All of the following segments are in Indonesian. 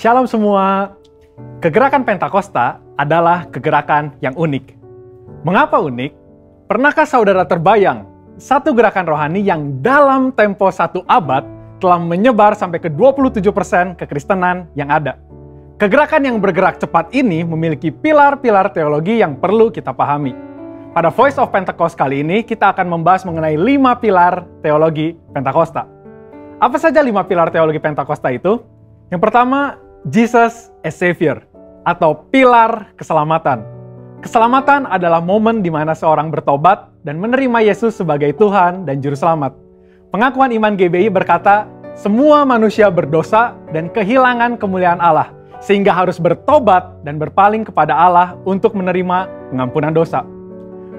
Shalom semua. Kegerakan Pentakosta adalah kegerakan yang unik. Mengapa unik? Pernahkah saudara terbayang satu gerakan rohani yang dalam tempo 1 abad telah menyebar sampai ke 27% kekristenan yang ada? Kegerakan yang bergerak cepat ini memiliki pilar-pilar teologi yang perlu kita pahami. Pada Voice of Pentecost kali ini, kita akan membahas mengenai 5 pilar teologi Pentakosta. Apa saja 5 pilar teologi Pentakosta itu? Yang pertama, Jesus as Savior, atau pilar keselamatan. Keselamatan adalah momen di mana seorang bertobat dan menerima Yesus sebagai Tuhan dan Juru Selamat. Pengakuan iman GBI berkata, semua manusia berdosa dan kehilangan kemuliaan Allah, sehingga harus bertobat dan berpaling kepada Allah untuk menerima pengampunan dosa.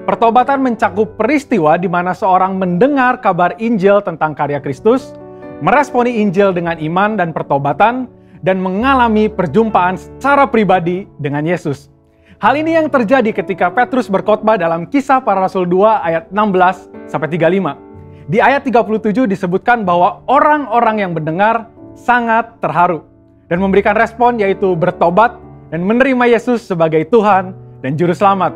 Pertobatan mencakup peristiwa di mana seorang mendengar kabar Injil tentang karya Kristus, meresponi Injil dengan iman dan pertobatan, dan mengalami perjumpaan secara pribadi dengan Yesus. Hal ini yang terjadi ketika Petrus berkhotbah dalam Kisah Para Rasul 2 ayat 16-35. Di ayat 37 disebutkan bahwa orang-orang yang mendengar sangat terharu dan memberikan respon yaitu bertobat dan menerima Yesus sebagai Tuhan dan Juru Selamat.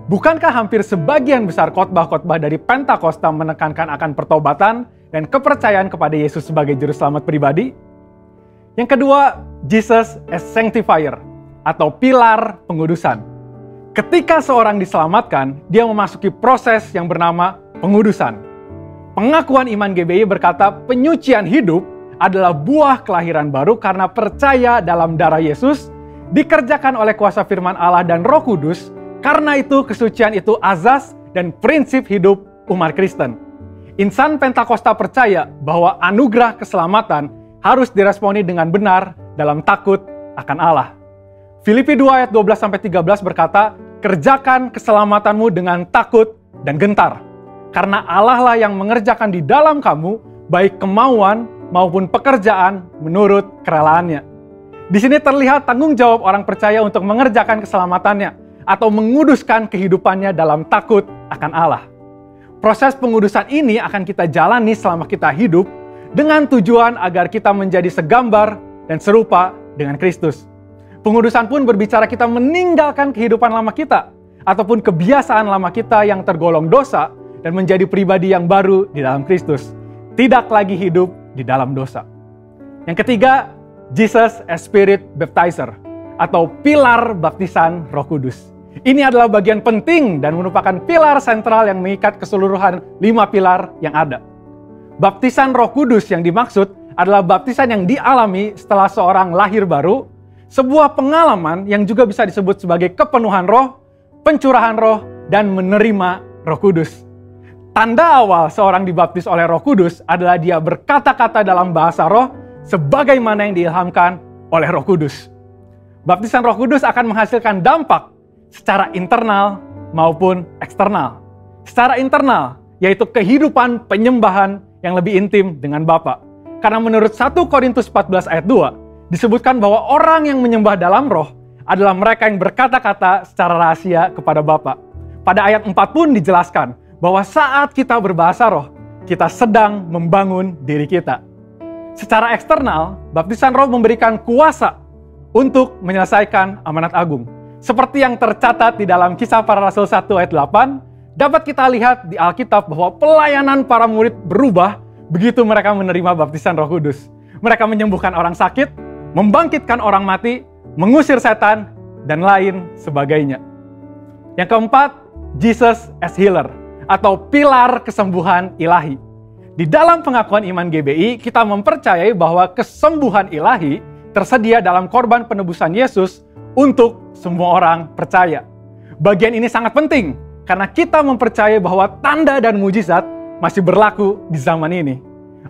Bukankah hampir sebagian besar khotbah-khotbah dari Pentakosta menekankan akan pertobatan dan kepercayaan kepada Yesus sebagai Juru Selamat pribadi? Yang kedua, Jesus as Sanctifier, atau pilar pengudusan. Ketika seorang diselamatkan, dia memasuki proses yang bernama pengudusan. Pengakuan iman GBI berkata penyucian hidup adalah buah kelahiran baru karena percaya dalam darah Yesus, dikerjakan oleh kuasa firman Allah dan Roh Kudus. Karena itu kesucian itu azas dan prinsip hidup umat Kristen. Insan Pentakosta percaya bahwa anugerah keselamatan harus diresponi dengan benar dalam takut akan Allah. Filipi 2 ayat 12-13 berkata, kerjakan keselamatanmu dengan takut dan gentar. Karena Allah lah yang mengerjakan di dalam kamu, baik kemauan maupun pekerjaan menurut kerelaannya. Di sini terlihat tanggung jawab orang percaya untuk mengerjakan keselamatannya, atau menguduskan kehidupannya dalam takut akan Allah. Proses pengudusan ini akan kita jalani selama kita hidup, dengan tujuan agar kita menjadi segambar dan serupa dengan Kristus. Pengudusan pun berbicara kita meninggalkan kehidupan lama kita, ataupun kebiasaan lama kita yang tergolong dosa, dan menjadi pribadi yang baru di dalam Kristus. Tidak lagi hidup di dalam dosa. Yang ketiga, Jesus as Spirit Baptizer, atau pilar baptisan Roh Kudus. Ini adalah bagian penting dan merupakan pilar sentral yang mengikat keseluruhan 5 pilar yang ada. Baptisan Roh Kudus yang dimaksud adalah baptisan yang dialami setelah seorang lahir baru, sebuah pengalaman yang juga bisa disebut sebagai kepenuhan roh, pencurahan roh, dan menerima Roh Kudus. Tanda awal seorang dibaptis oleh Roh Kudus adalah dia berkata-kata dalam bahasa roh sebagaimana yang diilhamkan oleh Roh Kudus. Baptisan Roh Kudus akan menghasilkan dampak secara internal maupun eksternal. Secara internal, yaitu kehidupan penyembahan yang lebih intim dengan Bapa. Karena menurut 1 Korintus 14 ayat 2, disebutkan bahwa orang yang menyembah dalam roh adalah mereka yang berkata-kata secara rahasia kepada Bapa. Pada ayat 4 pun dijelaskan bahwa saat kita berbahasa roh, kita sedang membangun diri kita. Secara eksternal, baptisan roh memberikan kuasa untuk menyelesaikan amanat agung. Seperti yang tercatat di dalam Kisah Para Rasul 1 ayat 8, dapat kita lihat di Alkitab bahwa pelayanan para murid berubah begitu mereka menerima baptisan Roh Kudus. Mereka menyembuhkan orang sakit, membangkitkan orang mati, mengusir setan, dan lain sebagainya. Yang keempat, Jesus as Healer, atau pilar kesembuhan ilahi. Di dalam pengakuan iman GBI, kita mempercayai bahwa kesembuhan ilahi tersedia dalam korban penebusan Yesus untuk semua orang percaya. Bagian ini sangat penting, karena kita mempercayai bahwa tanda dan mujizat masih berlaku di zaman ini.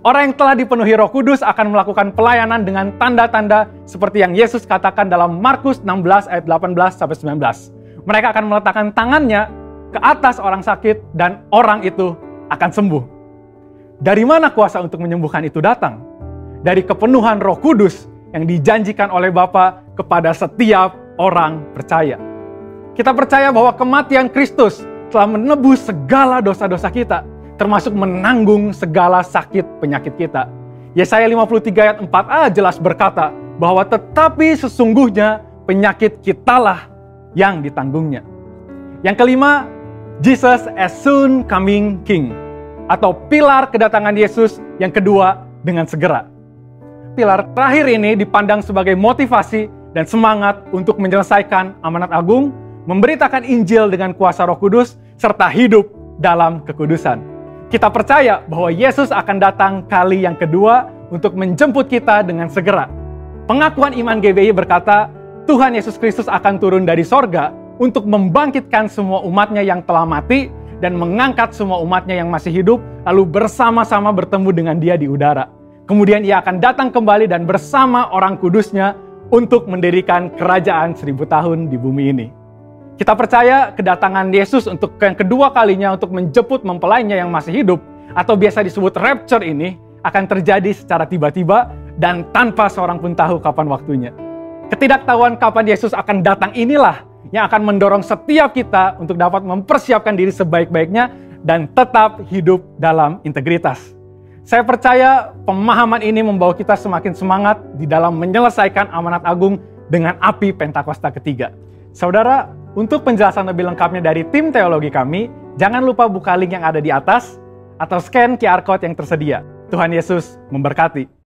Orang yang telah dipenuhi Roh Kudus akan melakukan pelayanan dengan tanda-tanda seperti yang Yesus katakan dalam Markus 16 ayat 18-19. Mereka akan meletakkan tangannya ke atas orang sakit dan orang itu akan sembuh. Dari mana kuasa untuk menyembuhkan itu datang? Dari kepenuhan Roh Kudus yang dijanjikan oleh Bapa kepada setiap orang percaya. Kita percaya bahwa kematian Kristus telah menebus segala dosa-dosa kita, termasuk menanggung segala sakit penyakit kita. Yesaya 53 ayat 4a jelas berkata bahwa tetapi sesungguhnya penyakit kitalah yang ditanggungnya. Yang kelima, Jesus as soon coming King, atau pilar kedatangan Yesus yang kedua dengan segera. Pilar terakhir ini dipandang sebagai motivasi dan semangat untuk menyelesaikan amanat agung, memberitakan Injil dengan kuasa Roh Kudus, serta hidup dalam kekudusan. Kita percaya bahwa Yesus akan datang kali yang kedua untuk menjemput kita dengan segera. Pengakuan iman GBI berkata, Tuhan Yesus Kristus akan turun dari sorga untuk membangkitkan semua umatnya yang telah mati dan mengangkat semua umatnya yang masih hidup, lalu bersama-sama bertemu dengan Dia di udara. Kemudian Ia akan datang kembali dan bersama orang kudusnya untuk mendirikan kerajaan 1000 tahun di bumi ini. Kita percaya kedatangan Yesus untuk yang kedua kalinya untuk menjemput mempelainya yang masih hidup, atau biasa disebut rapture ini, akan terjadi secara tiba-tiba dan tanpa seorang pun tahu kapan waktunya. Ketidaktahuan kapan Yesus akan datang inilah yang akan mendorong setiap kita untuk dapat mempersiapkan diri sebaik-baiknya dan tetap hidup dalam integritas. Saya percaya pemahaman ini membawa kita semakin semangat di dalam menyelesaikan amanat agung dengan api Pentakosta ketiga. Saudara, untuk penjelasan lebih lengkapnya dari tim teologi kami, jangan lupa buka link yang ada di atas atau scan QR Code yang tersedia. Tuhan Yesus memberkati.